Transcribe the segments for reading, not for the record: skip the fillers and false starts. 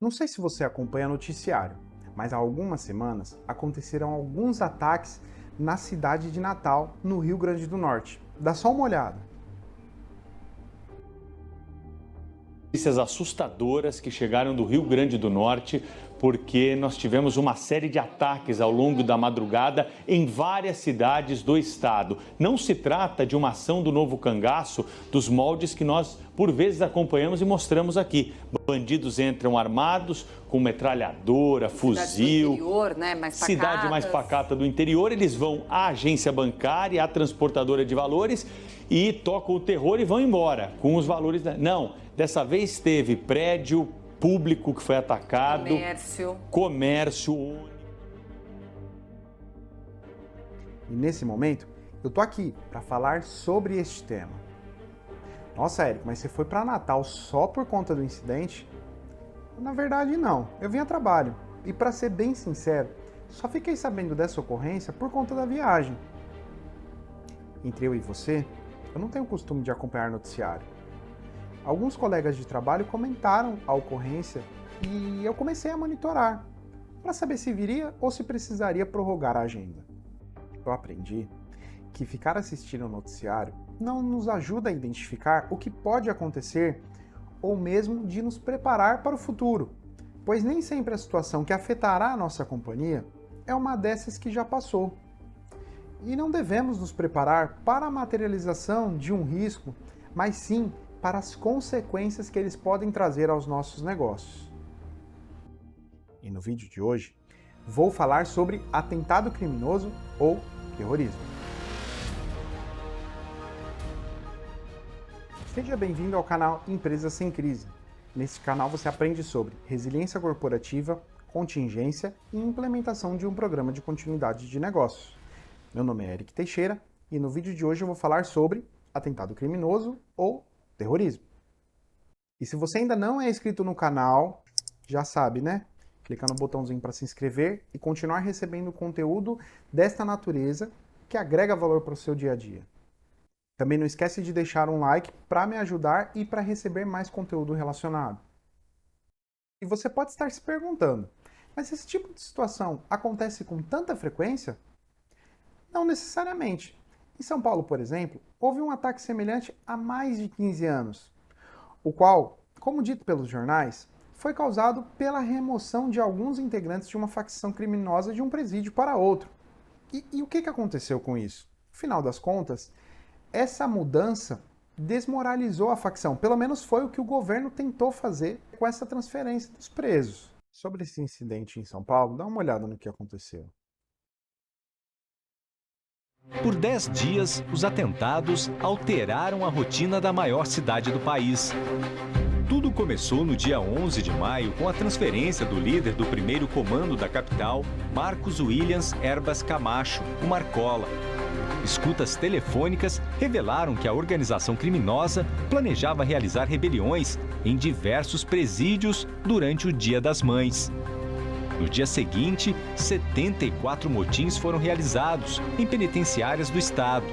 Não sei se você acompanha noticiário, mas há algumas semanas aconteceram alguns ataques na cidade de Natal, no Rio Grande do Norte. Dá só uma olhada. Notícias assustadoras que chegaram do Rio Grande do Norte, porque nós tivemos uma série de ataques ao longo da madrugada em várias cidades do estado. Não se trata de uma ação do novo cangaço, dos moldes que nós, por vezes, acompanhamos e mostramos aqui. Bandidos entram armados, com metralhadora, fuzil. Interior, né? Cidade mais pacata do interior, eles vão à agência bancária, à transportadora de valores e tocam o terror e vão embora com os valores. Não, dessa vez teve prédio público que foi atacado, comércio. E nesse momento, eu tô aqui para falar sobre este tema. Nossa, Érico, mas você foi para Natal só por conta do incidente? Na verdade, não. Eu vim a trabalho. E para ser bem sincero, só fiquei sabendo dessa ocorrência por conta da viagem. Entre eu e você, eu não tenho costume de acompanhar noticiário. Alguns colegas de trabalho comentaram a ocorrência e eu comecei a monitorar, para saber se viria ou se precisaria prorrogar a agenda. Eu aprendi que ficar assistindo o noticiário não nos ajuda a identificar o que pode acontecer ou mesmo de nos preparar para o futuro, pois nem sempre a situação que afetará a nossa companhia é uma dessas que já passou. E não devemos nos preparar para a materialização de um risco, mas sim para as consequências que eles podem trazer aos nossos negócios. E no vídeo de hoje, vou falar sobre atentado criminoso ou terrorismo. Seja bem-vindo ao canal Empresas Sem Crise. Neste canal você aprende sobre resiliência corporativa, contingência e implementação de um programa de continuidade de negócios. Meu nome é Eric Teixeira e no vídeo de hoje eu vou falar sobre atentado criminoso ou terrorismo. E se você ainda não é inscrito no canal, já sabe, né? Clica no botãozinho para se inscrever e continuar recebendo conteúdo desta natureza que agrega valor para o seu dia a dia. Também não esquece de deixar um like para me ajudar e para receber mais conteúdo relacionado. E você pode estar se perguntando, mas esse tipo de situação acontece com tanta frequência? Não necessariamente. Em São Paulo, por exemplo, houve um ataque semelhante há mais de 15 anos, o qual, como dito pelos jornais, foi causado pela remoção de alguns integrantes de uma facção criminosa de um presídio para outro. E o que aconteceu com isso? No final das contas, essa mudança desmoralizou a facção, pelo menos foi o que o governo tentou fazer com essa transferência dos presos. Sobre esse incidente em São Paulo, dá uma olhada no que aconteceu. Por 10 dias, os atentados alteraram a rotina da maior cidade do país. Tudo começou no dia 11 de maio com a transferência do líder do primeiro comando da capital, Marcos Williams Herbas Camacho, o Marcola. Escutas telefônicas revelaram que a organização criminosa planejava realizar rebeliões em diversos presídios durante o Dia das Mães. No dia seguinte, 74 motins foram realizados em penitenciárias do estado.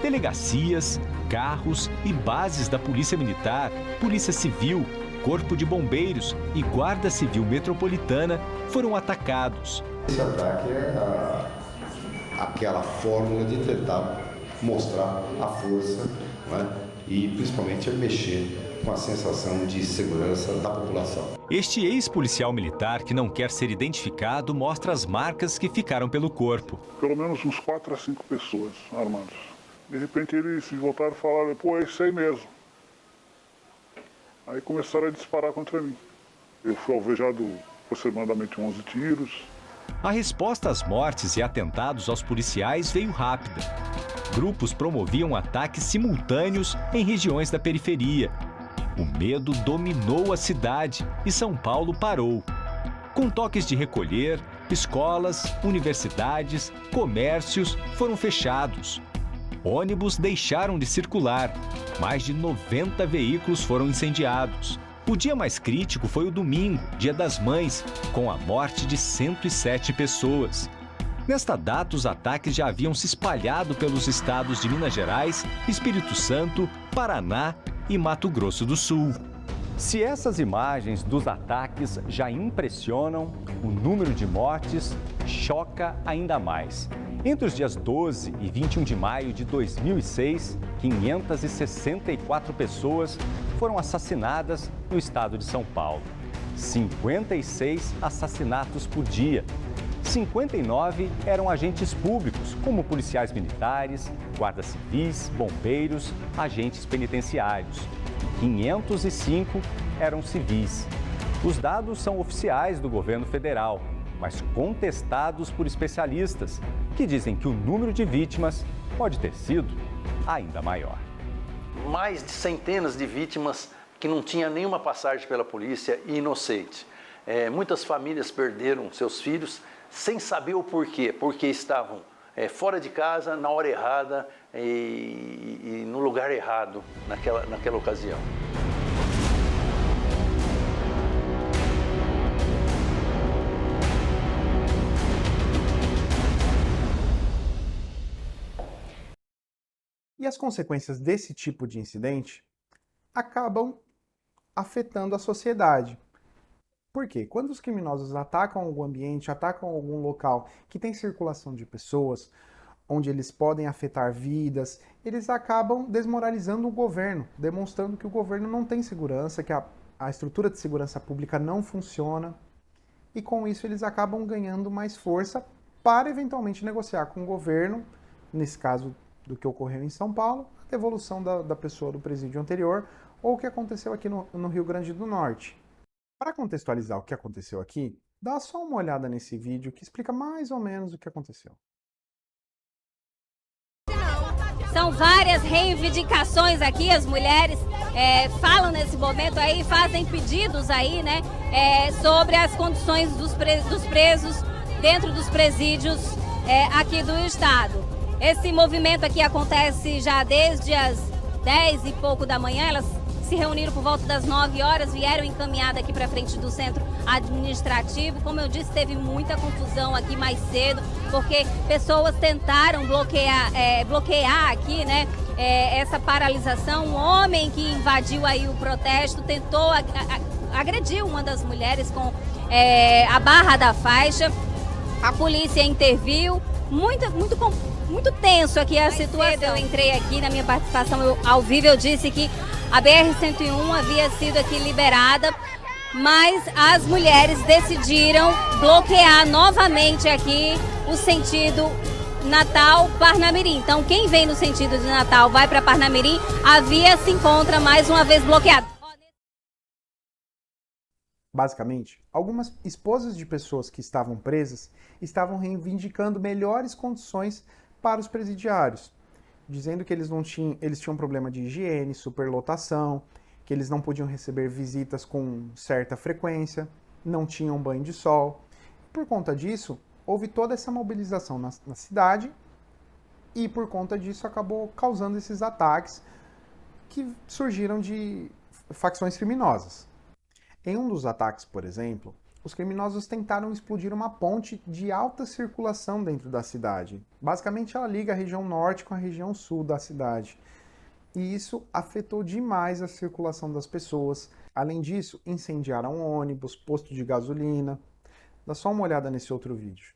Delegacias, carros e bases da Polícia Militar, Polícia Civil, Corpo de Bombeiros e Guarda Civil Metropolitana foram atacados. Esse ataque é aquela fórmula de tentar mostrar a força, né? E principalmente mexer com a sensação de segurança da população. Este ex-policial militar, que não quer ser identificado, mostra as marcas que ficaram pelo corpo. Pelo menos uns 4 a 5 pessoas armadas. De repente eles se voltaram e falaram, pô, é isso aí mesmo. Aí começaram a disparar contra mim. Eu fui alvejado aproximadamente 11 tiros. A resposta às mortes e atentados aos policiais veio rápida. Grupos promoviam ataques simultâneos em regiões da periferia. O medo dominou a cidade e São Paulo parou. Com toques de recolher, escolas, universidades, comércios foram fechados. Ônibus deixaram de circular. Mais de 90 veículos foram incendiados. O dia mais crítico foi o domingo, Dia das Mães, com a morte de 107 pessoas. Nesta data, os ataques já haviam se espalhado pelos estados de Minas Gerais, Espírito Santo, Paraná e Mato Grosso do Sul. Se essas imagens dos ataques já impressionam, o número de mortes choca ainda mais. Entre os dias 12 e 21 de maio de 2006, 564 pessoas foram assassinadas no estado de São Paulo. 56 assassinatos por dia. 59 eram agentes públicos, como policiais militares, guardas civis, bombeiros, agentes penitenciários. 505 eram civis. Os dados são oficiais do governo federal, mas contestados por especialistas, que dizem que o número de vítimas pode ter sido ainda maior. Mais de centenas de vítimas que não tinham nenhuma passagem pela polícia e inocente. Muitas famílias perderam seus filhos sem saber o porquê, porque estavam fora de casa, na hora errada e no lugar errado naquela ocasião. E as consequências desse tipo de incidente acabam afetando a sociedade. Por quê? Quando os criminosos atacam algum ambiente, atacam algum local que tem circulação de pessoas, onde eles podem afetar vidas, eles acabam desmoralizando o governo, demonstrando que o governo não tem segurança, que a estrutura de segurança pública não funciona, e com isso eles acabam ganhando mais força para eventualmente negociar com o governo, nesse caso do que ocorreu em São Paulo, a devolução da pessoa do presídio anterior, ou o que aconteceu aqui no Rio Grande do Norte. Para contextualizar o que aconteceu aqui, dá só uma olhada nesse vídeo que explica mais ou menos o que aconteceu. São várias reivindicações aqui, as mulheres falam nesse momento aí, fazem pedidos aí, né, sobre as condições dos presos dentro dos presídios aqui do estado. Esse movimento aqui acontece já desde as 10 e pouco da manhã, elas se reuniram por volta das 9 horas, vieram encaminhadas aqui para frente do centro administrativo. Como eu disse, teve muita confusão aqui mais cedo, porque pessoas tentaram bloquear aqui, né, essa paralisação. Um homem que invadiu aí o protesto tentou agredir uma das mulheres com a barra da faixa. A polícia interviu, muito tenso aqui a situação. Eu entrei aqui na minha participação ao vivo, eu disse que a BR-101 havia sido aqui liberada, mas as mulheres decidiram bloquear novamente aqui o sentido Natal-Parnamirim. Então, quem vem no sentido de Natal vai para Parnamirim, a via se encontra mais uma vez bloqueada. Basicamente, algumas esposas de pessoas que estavam presas estavam reivindicando melhores condições para os presidiários, dizendo que eles tinham problema de higiene, superlotação, que eles não podiam receber visitas com certa frequência, não tinham banho de sol. Por conta disso, houve toda essa mobilização na cidade e por conta disso acabou causando esses ataques que surgiram de facções criminosas. Em um dos ataques, por exemplo, os criminosos tentaram explodir uma ponte de alta circulação dentro da cidade. Basicamente, ela liga a região norte com a região sul da cidade. E isso afetou demais a circulação das pessoas. Além disso, incendiaram ônibus, posto de gasolina. Dá só uma olhada nesse outro vídeo.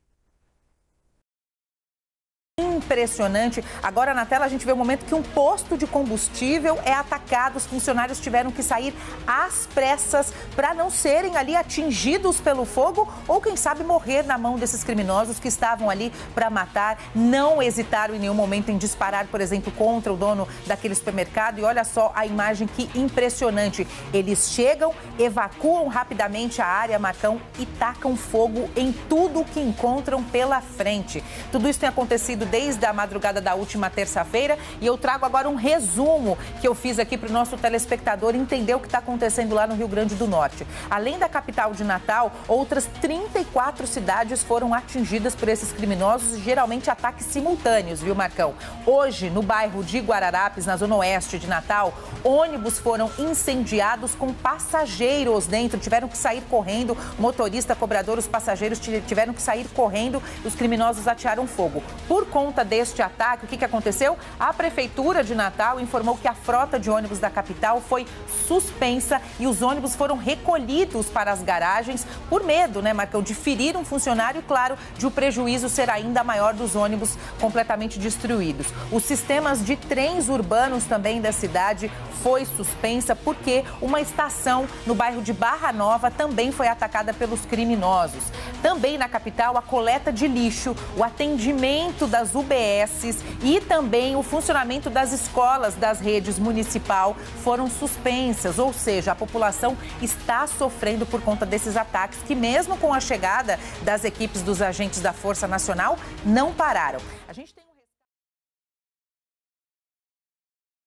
Impressionante. Agora na tela a gente vê o momento que um posto de combustível é atacado. Os funcionários tiveram que sair às pressas para não serem ali atingidos pelo fogo ou, quem sabe, morrer na mão desses criminosos que estavam ali para matar. Não hesitaram em nenhum momento em disparar, por exemplo, contra o dono daquele supermercado. E olha só a imagem, que impressionante. Eles chegam, evacuam rapidamente a área, Marcão, e tacam fogo em tudo que encontram pela frente. Tudo isso tem acontecido desde a madrugada da última terça-feira e eu trago agora um resumo que eu fiz aqui para o nosso telespectador entender o que está acontecendo lá no Rio Grande do Norte. Além da capital de Natal, outras 34 cidades foram atingidas por esses criminosos, geralmente ataques simultâneos, viu, Marcão? Hoje, no bairro de Guararapes, na zona oeste de Natal, ônibus foram incendiados com passageiros dentro, tiveram que sair correndo, motorista, cobrador, os passageiros tiveram que sair correndo e os criminosos atearam fogo. Por conta deste ataque, o que aconteceu? A Prefeitura de Natal informou que a frota de ônibus da capital foi suspensa e os ônibus foram recolhidos para as garagens por medo, né, Marcão, de ferir um funcionário e, claro, de o prejuízo ser ainda maior dos ônibus completamente destruídos. Os sistemas de trens urbanos também da cidade foi suspensa porque uma estação no bairro de Barra Nova também foi atacada pelos criminosos. Também na capital, a coleta de lixo, o atendimento das UBSs e também o funcionamento das escolas das redes municipal foram suspensas, ou seja, a população está sofrendo por conta desses ataques que, mesmo com a chegada das equipes dos agentes da Força Nacional, não pararam. A gente tem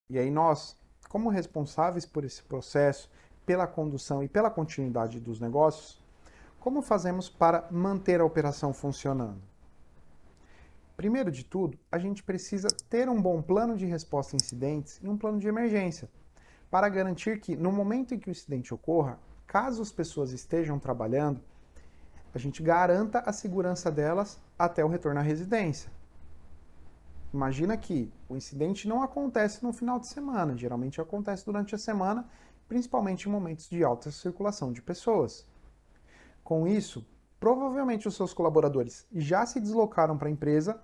E aí nós, como responsáveis por esse processo, pela condução e pela continuidade dos negócios, como fazemos para manter a operação funcionando? Primeiro de tudo, a gente precisa ter um bom plano de resposta a incidentes e um plano de emergência, para garantir que, no momento em que o incidente ocorra, caso as pessoas estejam trabalhando, a gente garanta a segurança delas até o retorno à residência. Imagina que o incidente não acontece no final de semana, geralmente acontece durante a semana, principalmente em momentos de alta circulação de pessoas. Com isso, provavelmente os seus colaboradores já se deslocaram para a empresa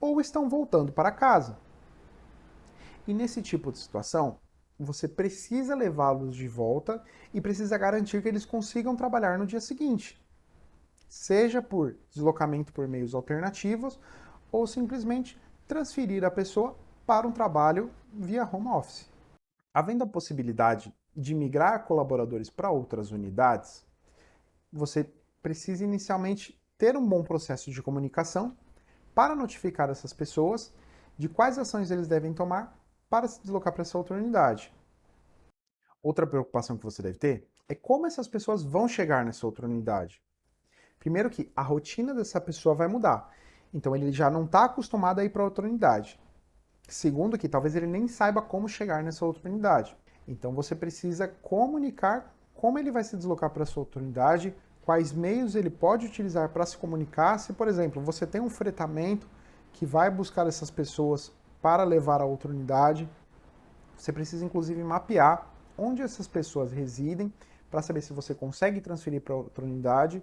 ou estão voltando para casa. E nesse tipo de situação, você precisa levá-los de volta e precisa garantir que eles consigam trabalhar no dia seguinte, seja por deslocamento por meios alternativos ou simplesmente transferir a pessoa para um trabalho via home office. Havendo a possibilidade de migrar colaboradores para outras unidades, você precisa inicialmente ter um bom processo de comunicação para notificar essas pessoas de quais ações eles devem tomar para se deslocar para essa outra unidade. Outra preocupação que você deve ter é como essas pessoas vão chegar nessa outra unidade. Primeiro que a rotina dessa pessoa vai mudar, então ele já não está acostumado a ir para outra unidade. Segundo que talvez ele nem saiba como chegar nessa outra unidade. Então você precisa comunicar como ele vai se deslocar para essa outra unidade, quais meios ele pode utilizar para se comunicar. Se, por exemplo, você tem um fretamento que vai buscar essas pessoas para levar a outra unidade, você precisa inclusive mapear onde essas pessoas residem para saber se você consegue transferir para outra unidade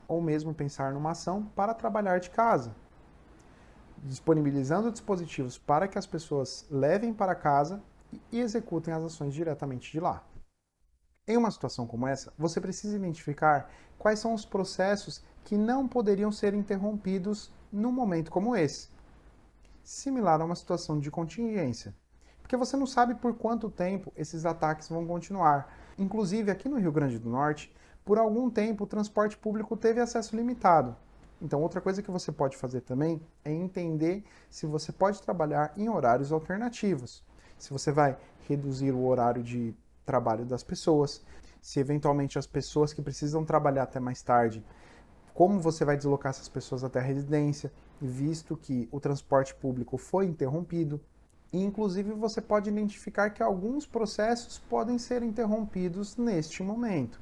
ou mesmo pensar numa ação para trabalhar de casa, disponibilizando dispositivos para que as pessoas levem para casa e executem as ações diretamente de lá. Em uma situação como essa, você precisa identificar quais são os processos que não poderiam ser interrompidos num momento como esse, similar a uma situação de contingência, porque você não sabe por quanto tempo esses ataques vão continuar. Inclusive, aqui no Rio Grande do Norte, por algum tempo o transporte público teve acesso limitado. Então, outra coisa que você pode fazer também é entender se você pode trabalhar em horários alternativos. Se você vai reduzir o horário de trabalho das pessoas, se eventualmente as pessoas que precisam trabalhar até mais tarde, como você vai deslocar essas pessoas até a residência, visto que o transporte público foi interrompido. E, inclusive, você pode identificar que alguns processos podem ser interrompidos neste momento,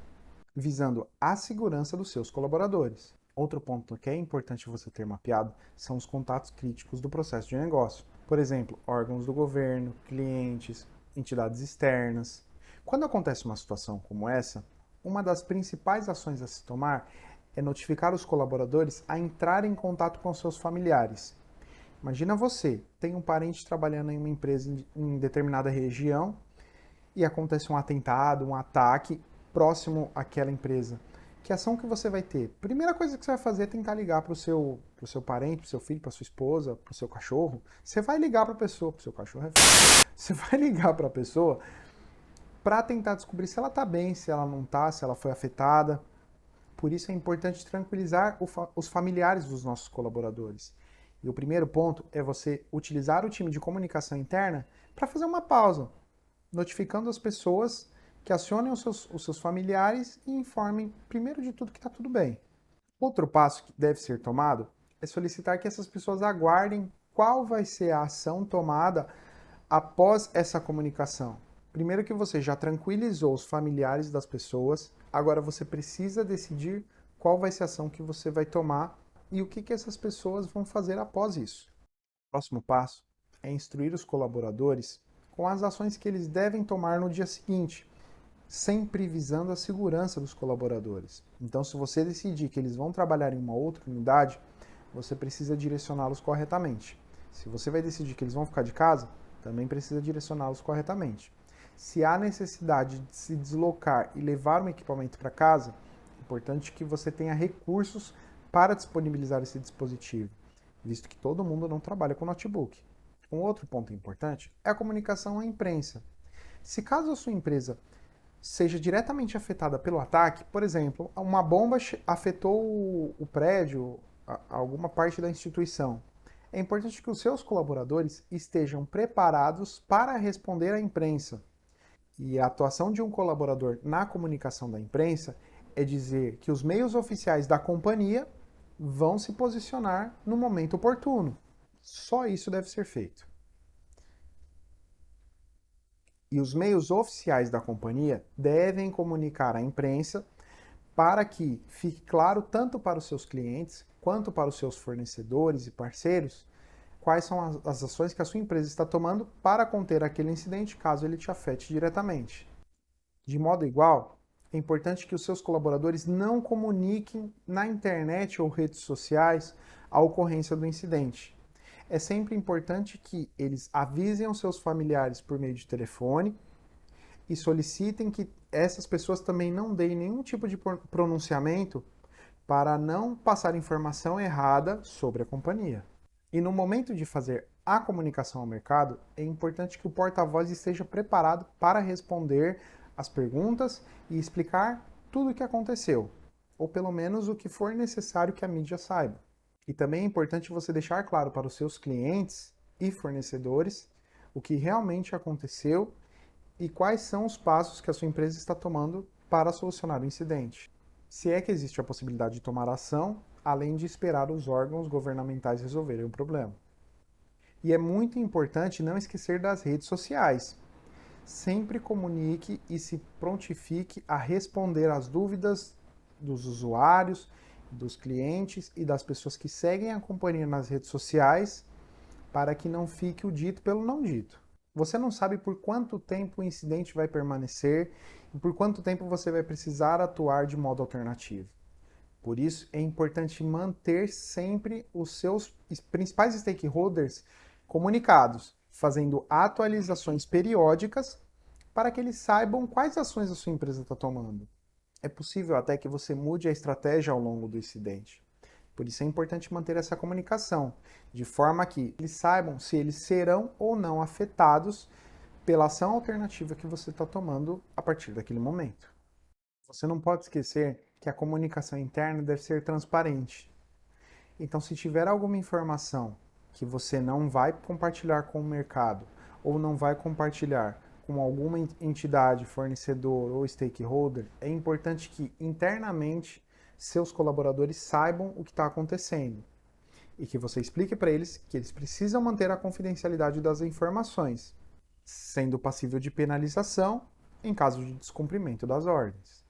visando a segurança dos seus colaboradores. Outro ponto que é importante você ter mapeado são os contatos críticos do processo de negócio. Por exemplo, órgãos do governo, clientes, entidades externas. Quando acontece uma situação como essa, uma das principais ações a se tomar é notificar os colaboradores a entrarem em contato com seus familiares. Imagina você, tem um parente trabalhando em uma empresa em determinada região e acontece um atentado, um ataque próximo àquela empresa. Que ação que você vai ter? Primeira coisa que você vai fazer é tentar ligar para o seu parente, para o seu filho, para sua esposa, para o seu cachorro. Você vai ligar para a pessoa, para o seu cachorro é filho. Você vai ligar para a pessoa para tentar descobrir se ela está bem, se ela não está, se ela foi afetada. Por isso é importante tranquilizar os familiares dos nossos colaboradores. E o primeiro ponto é você utilizar o time de comunicação interna para fazer uma pausa, notificando as pessoas que acionem os seus familiares e informem, primeiro de tudo, que está tudo bem. Outro passo que deve ser tomado é solicitar que essas pessoas aguardem qual vai ser a ação tomada após essa comunicação. Primeiro que você já tranquilizou os familiares das pessoas, agora você precisa decidir qual vai ser a ação que você vai tomar e o que essas pessoas vão fazer após isso. Próximo passo é instruir os colaboradores com as ações que eles devem tomar no dia seguinte, sempre visando a segurança dos colaboradores. Então, se você decidir que eles vão trabalhar em uma outra unidade, você precisa direcioná-los corretamente. Se você vai decidir que eles vão ficar de casa, também precisa direcioná-los corretamente. Se há necessidade de se deslocar e levar um equipamento para casa, é importante que você tenha recursos para disponibilizar esse dispositivo, visto que todo mundo não trabalha com notebook. Um outro ponto importante é a comunicação à imprensa. Se caso a sua empresa seja diretamente afetada pelo ataque, por exemplo, uma bomba afetou o prédio, alguma parte da instituição, é importante que os seus colaboradores estejam preparados para responder à imprensa. E a atuação de um colaborador na comunicação da imprensa é dizer que os meios oficiais da companhia vão se posicionar no momento oportuno. Só isso deve ser feito. E os meios oficiais da companhia devem comunicar à imprensa para que fique claro tanto para os seus clientes quanto para os seus fornecedores e parceiros quais são as ações que a sua empresa está tomando para conter aquele incidente caso ele te afete diretamente. De modo igual, é importante que os seus colaboradores não comuniquem na internet ou redes sociais a ocorrência do incidente. É sempre importante que eles avisem os seus familiares por meio de telefone e solicitem que essas pessoas também não deem nenhum tipo de pronunciamento para não passar informação errada sobre a companhia. E no momento de fazer a comunicação ao mercado, é importante que o porta-voz esteja preparado para responder as perguntas e explicar tudo o que aconteceu, ou pelo menos o que for necessário que a mídia saiba. E também é importante você deixar claro para os seus clientes e fornecedores o que realmente aconteceu e quais são os passos que a sua empresa está tomando para solucionar o incidente. Se é que existe a possibilidade de tomar ação, além de esperar os órgãos governamentais resolverem o problema. E é muito importante não esquecer das redes sociais. Sempre comunique e se prontifique a responder às dúvidas dos usuários, dos clientes e das pessoas que seguem a companhia nas redes sociais, para que não fique o dito pelo não dito. Você não sabe por quanto tempo o incidente vai permanecer e por quanto tempo você vai precisar atuar de modo alternativo. Por isso, é importante manter sempre os seus principais stakeholders comunicados, fazendo atualizações periódicas para que eles saibam quais ações a sua empresa está tomando. É possível até que você mude a estratégia ao longo do incidente. Por isso é importante manter essa comunicação, de forma que eles saibam se eles serão ou não afetados pela ação alternativa que você está tomando a partir daquele momento. Você não pode esquecer que a comunicação interna deve ser transparente. Então, se tiver alguma informação que você não vai compartilhar com o mercado ou não vai compartilhar com alguma entidade, fornecedor ou stakeholder, é importante que internamente seus colaboradores saibam o que está acontecendo e que você explique para eles que eles precisam manter a confidencialidade das informações, sendo passível de penalização em caso de descumprimento das ordens.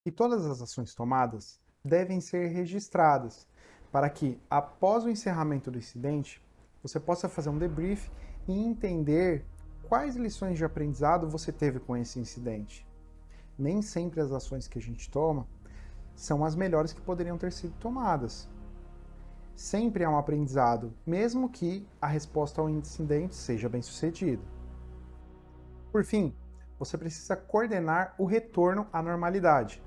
E todas as ações tomadas devem ser registradas para que, após o encerramento do incidente, você possa fazer um debrief e entender quais lições de aprendizado você teve com esse incidente. Nem sempre as ações que a gente toma são as melhores que poderiam ter sido tomadas. Sempre há um aprendizado, mesmo que a resposta ao incidente seja bem-sucedida. Por fim, você precisa coordenar o retorno à normalidade.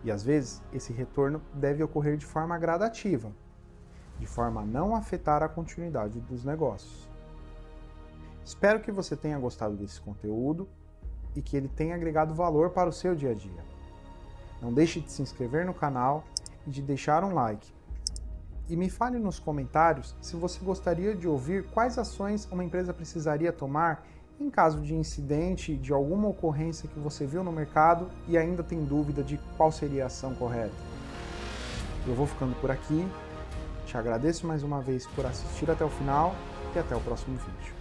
E às vezes, esse retorno deve ocorrer de forma gradativa, de forma a não afetar a continuidade dos negócios. Espero que você tenha gostado desse conteúdo e que ele tenha agregado valor para o seu dia a dia. Não deixe de se inscrever no canal e de deixar um like. E me fale nos comentários se você gostaria de ouvir quais ações uma empresa precisaria tomar em caso de incidente, de alguma ocorrência que você viu no mercado e ainda tem dúvida de qual seria a ação correta. Eu vou ficando por aqui, te agradeço mais uma vez por assistir até o final e até o próximo vídeo.